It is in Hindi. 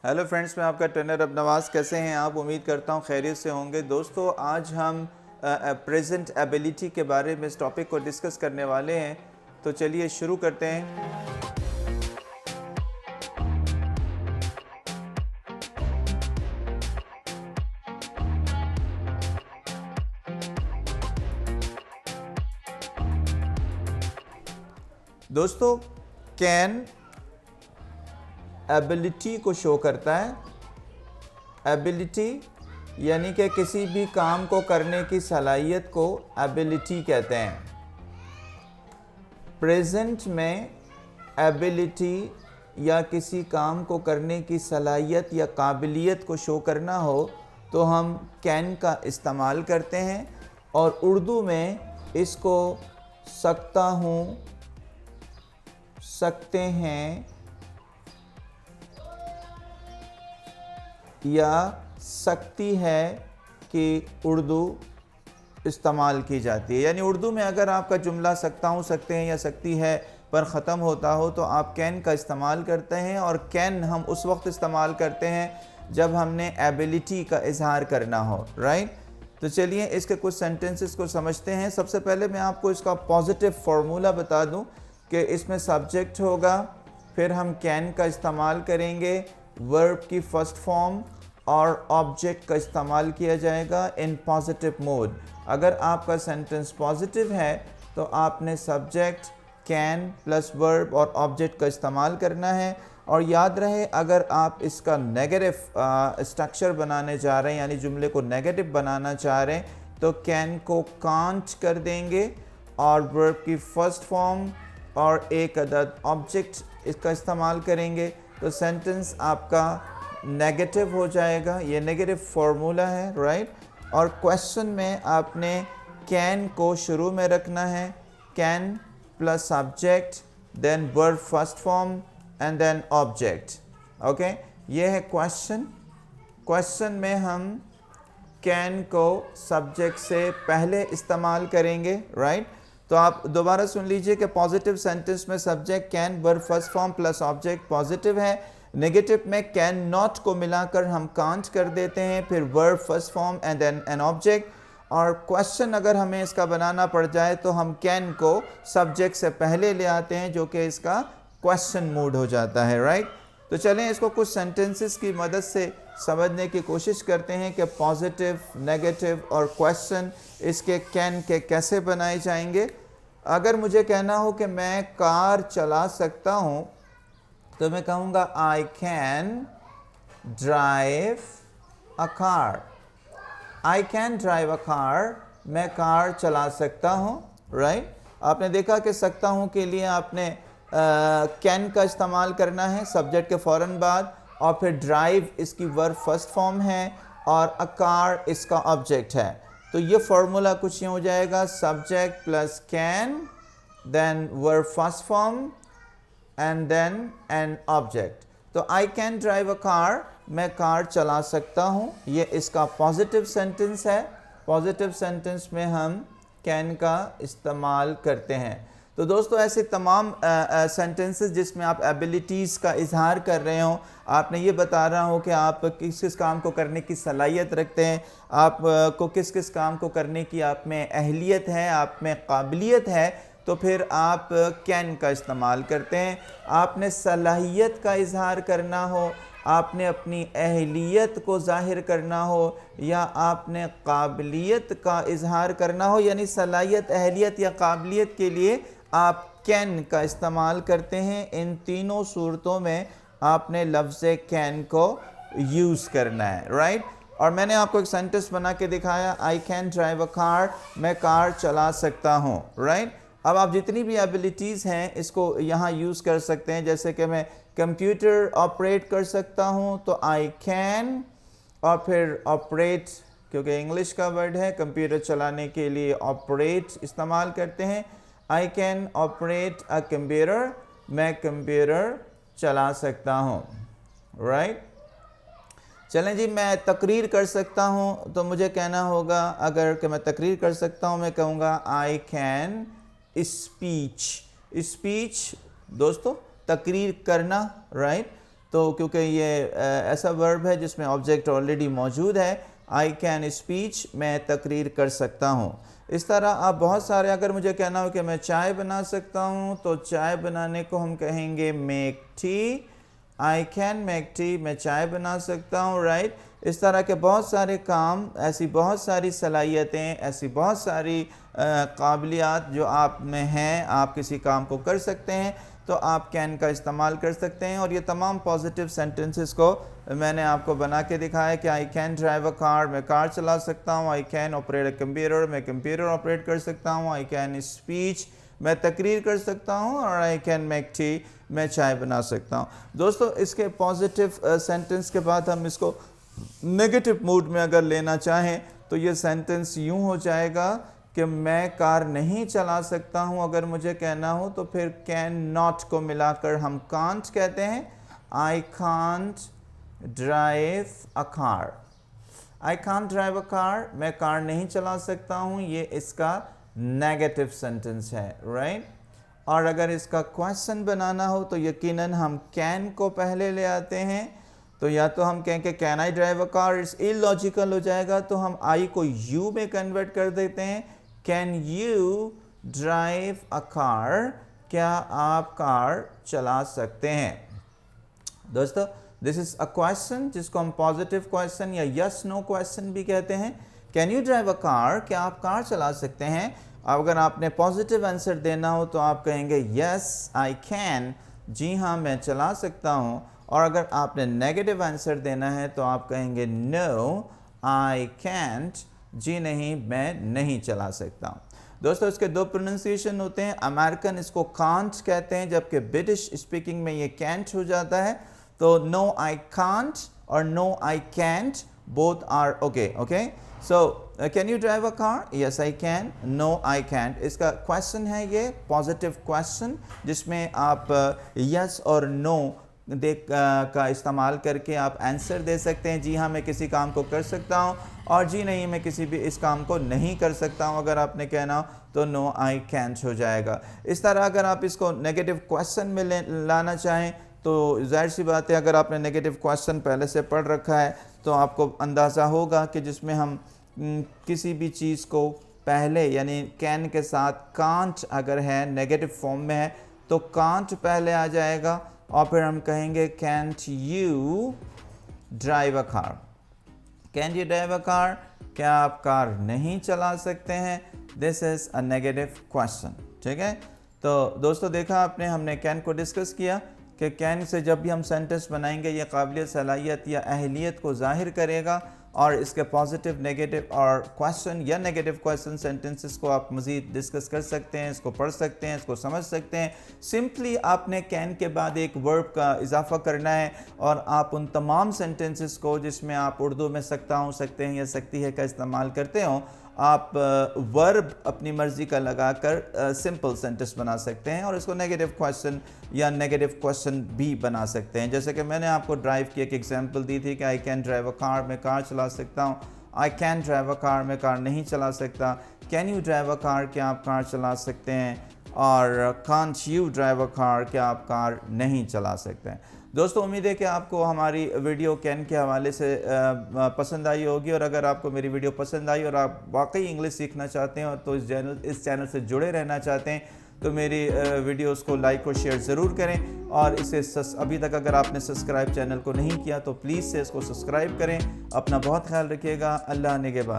हेलो फ्रेंड्स, मैं आपका ट्रेनर अब नवाज़। कैसे हैं आप? उम्मीद करता हूं खैरियत से होंगे। दोस्तों, आज हम प्रेजेंट एबिलिटी के बारे में इस टॉपिक को डिस्कस करने वाले हैं। तो चलिए शुरू करते हैं। दोस्तों, कैन एबिलिटी को शो करता है। एबिलिटी यानी कि किसी भी काम को करने की सलाहियत को एबिलिटी कहते हैं। प्रेजेंट में एबिलिटी या किसी काम को करने की सलाहियत या काबिलियत को शो करना हो तो हम कैन का इस्तेमाल करते हैं, और उर्दू में इसको सकता हूँ, सकते हैं या सकती है कि उर्दू इस्तेमाल की जाती है। यानी उर्दू में अगर आपका जुमला सकता हूँ, सकते हैं या सकती है पर ख़त्म होता हो तो आप कैन का इस्तेमाल करते हैं। और कैन हम उस वक्त इस्तेमाल करते हैं जब हमने एबिलिटी का इजहार करना हो, राइट। तो चलिए इसके कुछ सेंटेंसेस को समझते हैं। सबसे पहले मैं आपको इसका पॉजिटिव फार्मूला बता दूं कि इसमें सब्जेक्ट होगा, फिर हम कैन का इस्तेमाल करेंगे, वर्ब की फर्स्ट फॉर्म और ऑब्जेक्ट का इस्तेमाल किया जाएगा इन पॉजिटिव मोड। अगर आपका सेंटेंस पॉजिटिव है तो आपने सब्जेक्ट, कैन प्लस वर्ब और ऑब्जेक्ट का इस्तेमाल करना है। और याद रहे, अगर आप इसका नेगेटिव स्ट्रक्चर बनाने जा रहे हैं, यानी जुमले को नेगेटिव बनाना चाह रहे हैं, तो कैन को कांट कर देंगे और वर्ब की फर्स्ट फॉर्म और एक अदद ऑब्जेक्ट इसका इस्तेमाल करेंगे तो सेंटेंस आपका नेगेटिव हो जाएगा। ये नेगेटिव फार्मूला है, राइट। और क्वेश्चन में आपने कैन को शुरू में रखना है, can plus subject, then verb first form and then object. Okay, ये है क्वेश्चन। क्वेश्चन में हम कैन को सब्जेक्ट से पहले इस्तेमाल करेंगे, राइट। तो आप दोबारा सुन लीजिए कि पॉजिटिव सेंटेंस में subject, can, verb first form plus object positive है। नेगेटिव में कैन नॉट को मिलाकर हम कांट कर देते हैं, फिर verb first form and then an object. और क्वेश्चन अगर हमें इसका बनाना पड़ जाए तो हम कैन को सब्जेक्ट से पहले ले आते हैं, जो कि इसका क्वेश्चन मूड हो जाता है, राइट। तो चलें इसको कुछ सेंटेंसेस की मदद से समझने की कोशिश करते हैं कि पॉजिटिव, नेगेटिव और क्वेश्चन इसके कैन के कैसे बनाए जाएंगे। अगर मुझे कहना हो कि मैं कार चला सकता हूँ तो मैं कहूँगा आई can drive a car. I can drive a car, मैं कार चला सकता हूँ, राइट। आपने देखा कि सकता हूँ के लिए आपने कैन का इस्तेमाल करना है सब्जेक्ट के फ़ौरन बाद, और फिर ड्राइव इसकी वर्ब फर्स्ट फॉर्म है और अ कार इसका ऑब्जेक्ट है। तो ये फार्मूला कुछ यूँ हो जाएगा, subject plus can, then verb first form and then an object. तो I can drive a car, मैं कार चला सकता हूँ, ये इसका पॉजिटिव सेंटेंस है। पॉजिटिव सेंटेंस में हम कैन का इस्तेमाल करते हैं। तो दोस्तों, ऐसे तमाम सेंटेंसेस जिसमें आप एबिलिटीज़ का इजहार कर रहे हो, आपने ये बता रहा हो कि आप किस किस काम को करने की सलाहियत रखते हैं, आप को किस किस काम को करने की आप में अहलियत है, आप में काबिलियत है, तो फिर आप कैन का इस्तेमाल करते हैं। आपने सलाहियत का इजहार करना हो, आपने अपनी अहलियत को ज़ाहिर करना हो, या आपने काबिलियत का इजहार करना हो, यानी सलाहियत, अहलियत या काबिलियत के लिए आप कैन का इस्तेमाल करते हैं। इन तीनों सूरतों में आपने लफ्ज़ कैन को यूज़ करना है, राइट। और मैंने आपको एक सेंटेंस बना के दिखाया, आई कैन ड्राइव अ कार, मैं कार चला सकता हूँ, राइट। अब आप जितनी भी एबिलिटीज़ हैं इसको यहाँ यूज़ कर सकते हैं। जैसे कि मैं कंप्यूटर ऑपरेट कर सकता हूँ तो आई कैन, और फिर ऑपरेट, क्योंकि इंग्लिश का वर्ड है, कंप्यूटर चलाने के लिए ऑपरेट इस्तेमाल करते हैं। I can operate a computer, मैं कंप्यूटर चला सकता हूँ, राइट। चलें जी, मैं तकरीर कर सकता हूँ तो मुझे कहना होगा, अगर कि मैं तकरीर कर सकता हूँ, मैं कहूँगा आई कैन स्पीच। स्पीच दोस्तों तकरीर करना, राइट। तो क्योंकि ये ऐसा वर्ब है जिसमें ऑब्जेक्ट ऑलरेडी मौजूद है, आई कैन स्पीच, मैं तकरीर कर सकता हूँ। इस तरह आप बहुत सारे, अगर मुझे कहना हो कि मैं चाय बना सकता हूँ तो चाय बनाने को हम कहेंगे make tea, I can make tea, मैं चाय बना सकता हूँ, राइट। इस तरह के बहुत सारे काम, ऐसी बहुत सारी सलाहियतें, ऐसी बहुत सारी काबिलियत जो आप में हैं, आप किसी काम को कर सकते हैं तो आप कैन का इस्तेमाल कर सकते हैं। और ये तमाम पॉजिटिव सेंटेंसेस को मैंने आपको बना के दिखाया कि आई कैन ड्राइव अ कार, मैं कार चला सकता हूँ, I can operate a computer, मैं कंप्यूटर ऑपरेट कर सकता हूँ, आई कैन स्पीच, मैं तकरीर कर सकता हूँ, और आई कैन मेक टी, मैं चाय बना सकता हूँ। दोस्तों, इसके पॉजिटिव सेंटेंस के बाद हम इसको नेगेटिव मूड में अगर लेना चाहें तो ये सेंटेंस यूँ हो जाएगा कि मैं कार नहीं चला सकता हूँ। अगर मुझे कहना हो तो फिर कैन नॉट को मिलाकर हम कांट कहते हैं। I can't drive a car, I can't drive a car, मैं कार नहीं चला सकता हूँ, ये इसका नेगेटिव सेंटेंस है, राइट। और अगर इसका क्वेश्चन बनाना हो तो यकीनन हम कैन को पहले ले आते हैं। तो या तो हम कहें कि can I drive a car, it's illogical हो जाएगा, तो हम आई को यू में कन्वर्ट कर देते हैं। Can you drive a car, क्या आप कार चला सकते हैं। दोस्तों, दिस इज अ क्वेश्चन जिसको हम पॉजिटिव क्वेश्चन या यस नो क्वेश्चन भी कहते हैं। Can you drive a car, क्या आप कार चला सकते हैं। अगर आपने पॉजिटिव आंसर देना हो तो आप कहेंगे यस आई कैन, जी हाँ मैं चला सकता हूँ। और अगर आपने नेगेटिव आंसर देना है तो आप कहेंगे नो आई कैंट, जी नहीं मैं नहीं चला सकता हूँ। दोस्तों, इसके दो प्रोनाउंसिएशन होते हैं। अमेरिकन इसको कांट कहते हैं, जबकि ब्रिटिश स्पीकिंग में ये कैंट हो जाता है। तो नो आई कांट और no I can't both are okay, okay. So can you drive a car, yes I can, no I can't. इसका क्वेश्चन है ये पॉजिटिव क्वेश्चन, जिसमें आप यस और नो का इस्तेमाल करके आप आंसर दे सकते हैं। जी हाँ मैं किसी काम को कर सकता हूँ, और जी नहीं मैं किसी भी इस काम को नहीं कर सकता हूँ। अगर आपने कहना हो तो नो आई कैंट हो जाएगा। इस तरह अगर आप इसको नेगेटिव क्वेश्चन में लाना चाहें तो जाहिर सी बात है, अगर आपने नेगेटिव क्वेश्चन पहले से पढ़ रखा है तो आपको अंदाज़ा होगा कि जिसमें हम किसी भी चीज़ को पहले, यानी कैन के साथ कांट अगर है नेगेटिव फॉर्म में है तो कांट पहले आ जाएगा, और फिर हम कहेंगे cantt you drive a car, can you drive a car, क्या आप कार नहीं चला सकते हैं। This is a negative question, ठीक है। तो दोस्तों, देखा आपने, हमने कैन को डिस्कस किया कि कैन से जब भी हम सेंटेंस बनाएंगे ये काबिलियत, सलाहियत या अहलियत को जाहिर करेगा, और इसके पॉजिटिव, नेगेटिव और क्वेश्चन या नेगेटिव क्वेश्चन सेंटेंसेस को आप मज़ीद डिस्कस कर सकते हैं, इसको पढ़ सकते हैं, इसको समझ सकते हैं। सिंपली आपने कैन के बाद एक वर्ब का इजाफा करना है, और आप उन तमाम सेंटेंसेस को जिसमें आप उर्दू में सकता हूँ, सकते हैं या सकती है का इस्तेमाल करते हो, आप वर्ब अपनी मर्ज़ी का लगाकर सिंपल सेंटेंस बना सकते हैं, और इसको नेगेटिव क्वेश्चन या नेगेटिव क्वेश्चन भी बना सकते हैं। जैसे कि मैंने आपको ड्राइव की एक एग्जांपल दी थी कि आई कैन ड्राइव अ कार, मैं कार चला सकता हूँ। आई कैन ड्राइव अ कार, मैं कार नहीं चला सकता। Can you drive a car, क्या आप कार चला सकते हैं। और can't you drive a car, क्या आप कार नहीं चला सकते हैं। दोस्तों, उम्मीद है कि आपको हमारी वीडियो कैन के हवाले से पसंद आई होगी, और अगर आपको मेरी वीडियो पसंद आई और आप वाकई इंग्लिश सीखना चाहते हैं तो इस चैनल से जुड़े रहना चाहते हैं तो मेरी वीडियोस को लाइक और शेयर ज़रूर करें। और इसे अभी तक अगर आपने सब्सक्राइब चैनल को नहीं किया तो प्लीज़ से इसको सब्सक्राइब करें। अपना बहुत ख्याल रखिएगा। अल्लाह निगहबान।